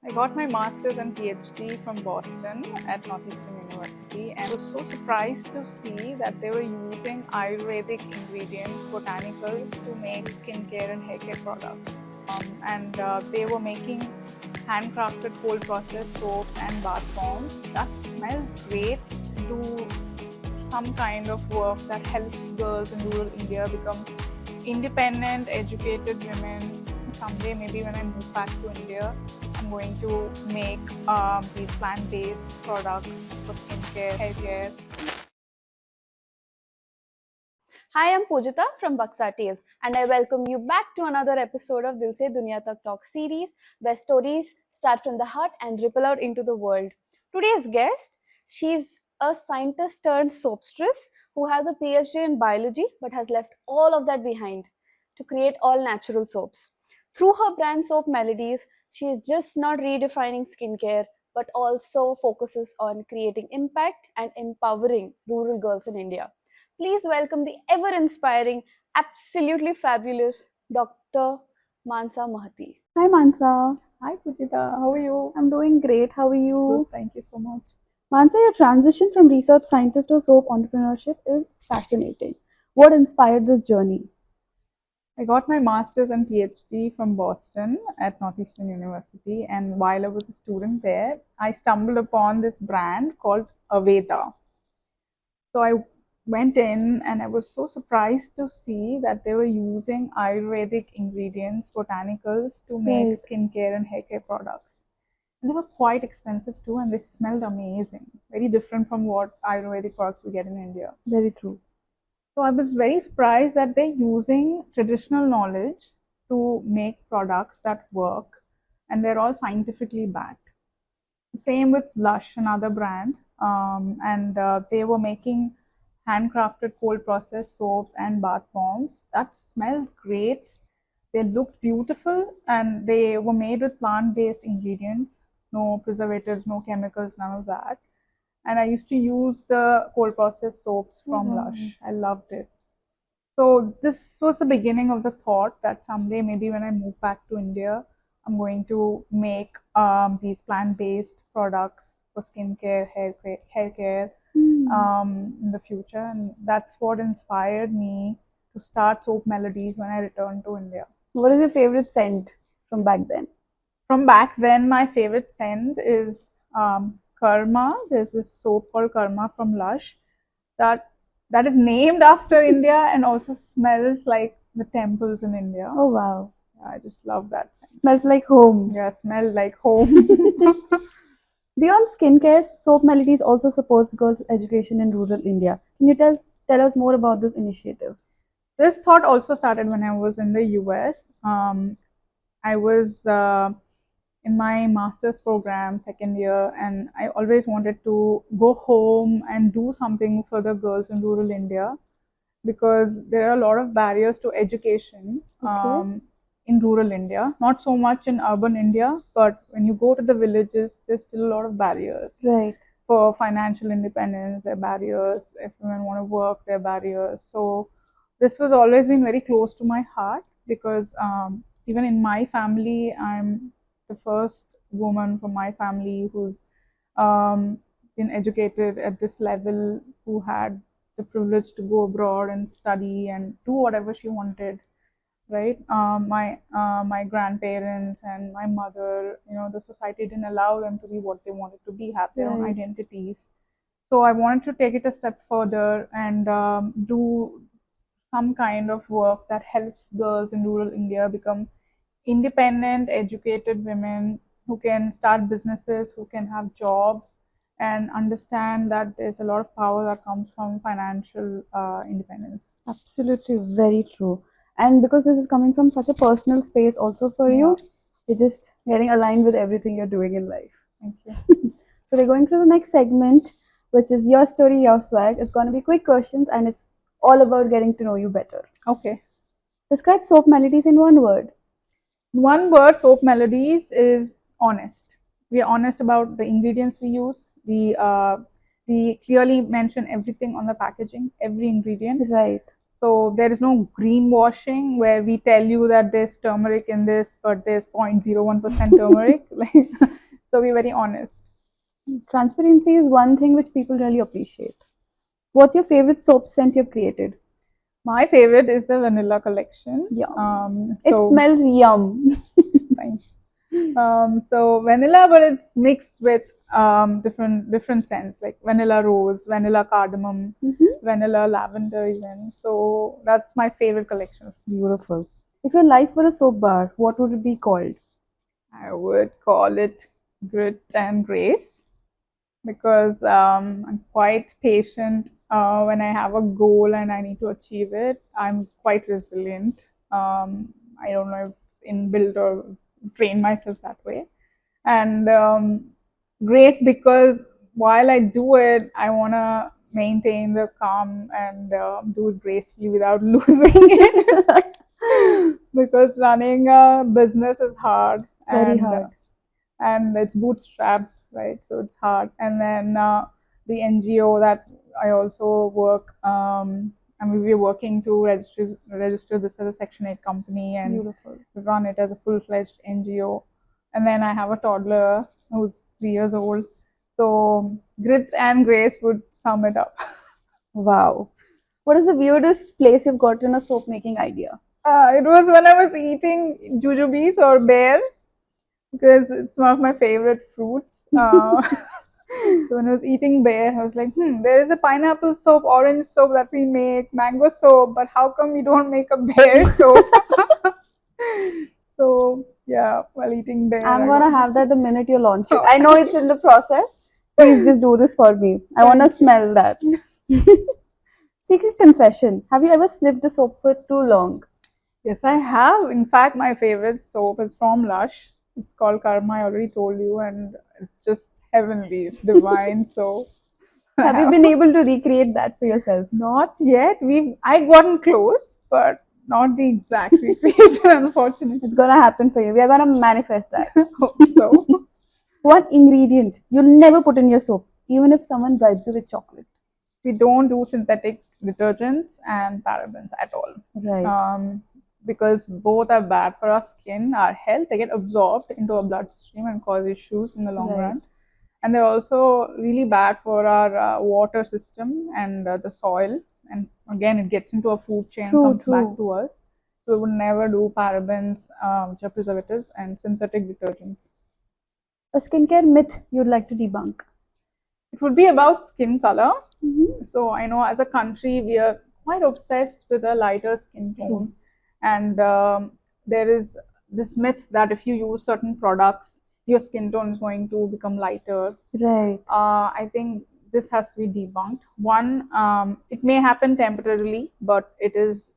I got my master's and PhD from Boston at Northeastern University, and I was so surprised to see that they were using Ayurvedic ingredients, botanicals, to make skincare and hair care products. They were making handcrafted cold processed soap and bath bombs that smell great, do some kind of work that helps girls in rural India become independent, educated women. Someday, maybe when I move back to India, I'm going to make these plant-based products for skincare, hair care. Hi, I'm Pujita from Baksa Tales, and I welcome you back to another episode of Dil Se Duniya Tak Talk series, where stories start from the heart and ripple out into the world. Today's guest, she's a scientist turned soapstress who has a PhD in biology but has left all of that behind to create all natural soaps. Through her brand Soap Melodies, she is just not redefining skincare but also focuses on creating impact and empowering rural girls in India. Please welcome the ever-inspiring, absolutely fabulous Dr. Manasa Mahathi. Hi Manasa. Hi Pujita, how are you? I'm doing great. How are you? Good, thank you so much. Manasa, your transition from research scientist to soap entrepreneurship is fascinating. What inspired this journey? I got my master's and PhD from Boston at Northeastern University, and while I was a student there, I stumbled upon this brand called Aveda. So I went in and I was so surprised to see that they were using Ayurvedic ingredients, botanicals, to make Right. skincare and hair care products. And they were quite expensive too, and they smelled amazing. Very different from what Ayurvedic products we get in India. Very true. So I was very surprised that they're using traditional knowledge to make products that work, and they're all scientifically backed. Same with Lush, another brand, they were making handcrafted cold processed soaps and bath bombs that smelled great. They looked beautiful, and they were made with plant-based ingredients, no preservatives, no chemicals, none of that. And I used to use the cold processed soaps from Lush. I loved it. So this was the beginning of the thought that someday, maybe when I move back to India, I'm going to make these plant-based products for skincare, hair care in the future. And that's what inspired me to start Soap Melodies when I returned to India. What is your favorite scent from back then? From back then, my favorite scent is Karma. There's this soap called Karma from Lush that is named after India and also smells like the temples in India. Oh wow. I just love that scent. Smells like home. Yeah, smells like home. Beyond skincare, Soap Melodies also supports girls' education in rural India. Can you tell us more about this initiative? This thought also started when I was in the US. I was in my master's program, second year, and I always wanted to go home and do something for the girls in rural India because there are a lot of barriers to education in rural India. Not so much in urban India, but when you go to the villages, there's still a lot of barriers. Right. For financial independence, there are barriers. If women want to work, there are barriers. So this was always been very close to my heart because even in my family, I'm the first woman from my family who's been educated at this level, who had the privilege to go abroad and study and do whatever she wanted, right? My grandparents and my mother, the society didn't allow them to be what they wanted to be, have their own identities. So I wanted to take it a step further and do some kind of work that helps girls in rural India become independent, educated women who can start businesses, who can have jobs, and understand that there's a lot of power that comes from financial independence. Absolutely, very true. And because this is coming from such a personal space also for you, you're just getting aligned with everything you're doing in life. Thank you. So we're going to the next segment, which is your story, your swag. It's going to be quick questions and it's all about getting to know you better. Okay. Describe Soap Melodies in one word. One word, Soap Melodies, is honest. We are honest about the ingredients we use. We clearly mention everything on the packaging, every ingredient. Right. So there is no greenwashing where we tell you that there's turmeric in this, but there's 0.01% turmeric. Like So be very honest. Transparency is one thing which people really appreciate. What's your favorite soap scent you've created? My favorite is the vanilla collection. Yum. It So smells yum. thanks. So vanilla, but it's mixed with different scents like vanilla rose, vanilla cardamom, vanilla lavender even. So that's my favorite collection. Beautiful. If your life were a soap bar, what would it be called? I would call it grit and grace because I'm quite patient when I have a goal and I need to achieve it. I'm quite resilient. I don't know if it's inbuilt or train myself that way. And grace because while I do it, I want to maintain the calm and do it gracefully without losing it. Because running a business is hard. Very hard. And it's bootstrapped, right? So it's hard. And then the NGO that I also work, and we were working to register this as a Section 8 company and Beautiful. run it as a full-fledged NGO. And then I have a toddler who's 3 years old. So grit and grace would sum it up. Wow. What is the weirdest place you've gotten a soap making idea? It was when I was eating jujubes or bear because it's one of my favorite fruits. So when I was eating bear, I was like, there is a pineapple soap, orange soap that we make, mango soap, but how come we don't make a bear soap? So yeah, while eating bear. I'm gonna have that the minute you launch it. I know it's in the process. Please just do this for me. I wanna smell that. Secret confession. Have you ever sniffed a soap for too long? Yes, I have. In fact, my favorite soap is from Lush. It's called Karma, I already told you, and it's just heavenly. It's divine. So have you been able to recreate that for yourself? Not yet. I gotten close, but not the exact recreation, unfortunately. It's gonna happen for you. We are gonna manifest that. Hope so. One ingredient you'll never put in your soap, even if someone bribes you with chocolate. We don't do synthetic detergents and parabens at all. Right. Because both are bad for our skin, our health. They get absorbed into our bloodstream and cause issues in the long run. And they're also really bad for our water system and the soil. And again, it gets into our food chain, comes back to us. So we would never do parabens, which are preservatives, and synthetic detergents. A skincare myth you'd like to debunk? It would be about skin color. So I know as a country, we are quite obsessed with a lighter skin tone. And there is this myth that if you use certain products, your skin tone is going to become lighter. Right. I think this has to be debunked. One, it may happen temporarily, but it is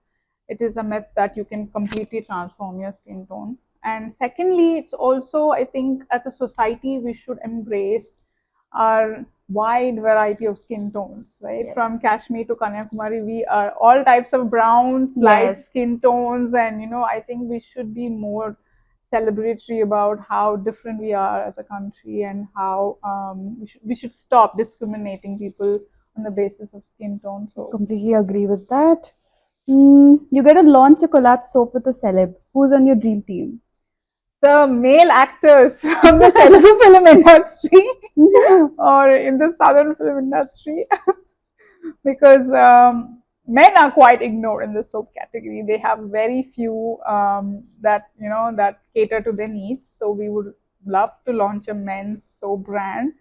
a myth that you can completely transform your skin tone. And secondly, it's also, I think, as a society, we should embrace our wide variety of skin tones, right? Yes. From Kashmir to Kanyakumari, we are all types of browns, light skin tones, and I think we should be more celebratory about how different we are as a country and how we should stop discriminating people on the basis of skin tone. So completely agree with that. You get to launch a collab soap with a celeb. Who's on your dream team? The male actors from the Telugu film industry or in the southern film industry because men are quite ignored in the soap category. They have very few that cater to their needs. So we would love to launch a men's soap brand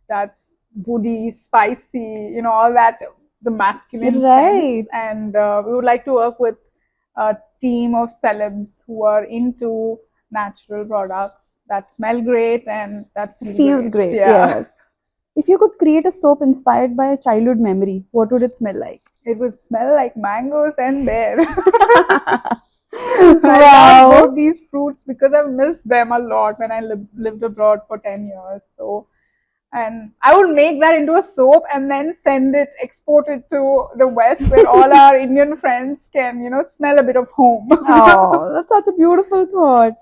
that's woody, spicy, all that, the masculine sense. And we would like to work with a team of celebs who are into natural products that smell great and that feels great. Yes. If you could create a soap inspired by a childhood memory, what would it smell like? It would smell like mangoes and bear. Wow. I love both these fruits because I've missed them a lot when I lived abroad for 10 years. So, and I would make that into a soap and then export it to the West where all our Indian friends can, smell a bit of home. Oh, that's such a beautiful thought.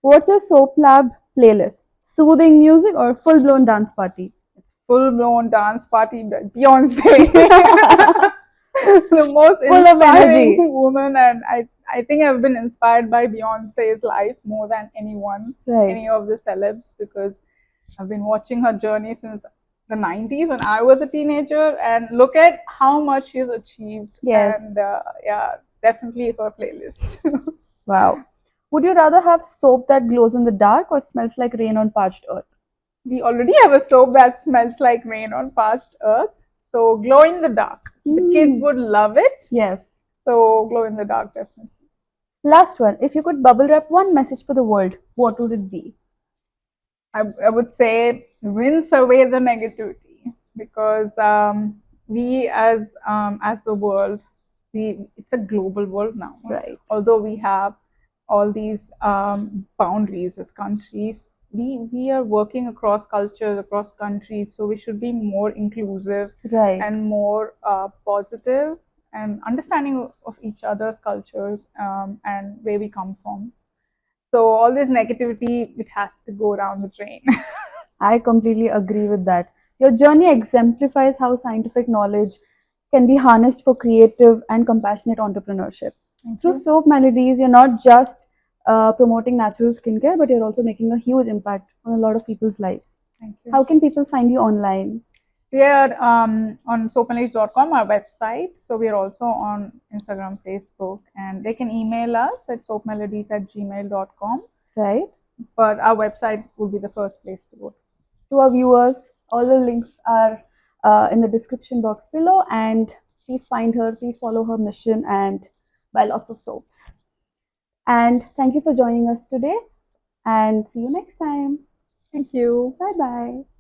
What's your soap lab playlist? Soothing music or full-blown dance party? It's full-blown dance party by Beyonce. The most inspiring woman, and I think I've been inspired by Beyonce's life more than anyone, any of the celebs, because I've been watching her journey since the 90s when I was a teenager, and look at how much she's achieved. Yes. And yeah, definitely her playlist. Wow. Would you rather have soap that glows in the dark or smells like rain on parched earth? We already have a soap that smells like rain on parched earth. So glow in the dark. The kids would love it. Yes. So glow in the dark, definitely. Last one. If you could bubble wrap one message for the world, what would it be? I would say rinse away the negativity, because we as the world, it's a global world now. Right. Although we have all these boundaries as countries, we are working across cultures, across countries, so we should be more inclusive, Right. and more positive and understanding of each other's cultures, and where we come from. So all this negativity, it has to go down the drain. I completely agree with that. Your journey exemplifies how scientific knowledge can be harnessed for creative and compassionate entrepreneurship. Through Soap Melodies, you're not just promoting natural skincare, but you're also making a huge impact on a lot of people's lives. Thank you. How can people find you online? We are on soapmelodies.com, our website. So we are also on Instagram, Facebook, and they can email us at soapmelodies@gmail.com. Right. But our website will be the first place to go. To our viewers, all the links are in the description box below, and please find her, please follow her mission, and buy lots of soaps. And thank you for joining us today, and see you next time. Thank you. Bye bye.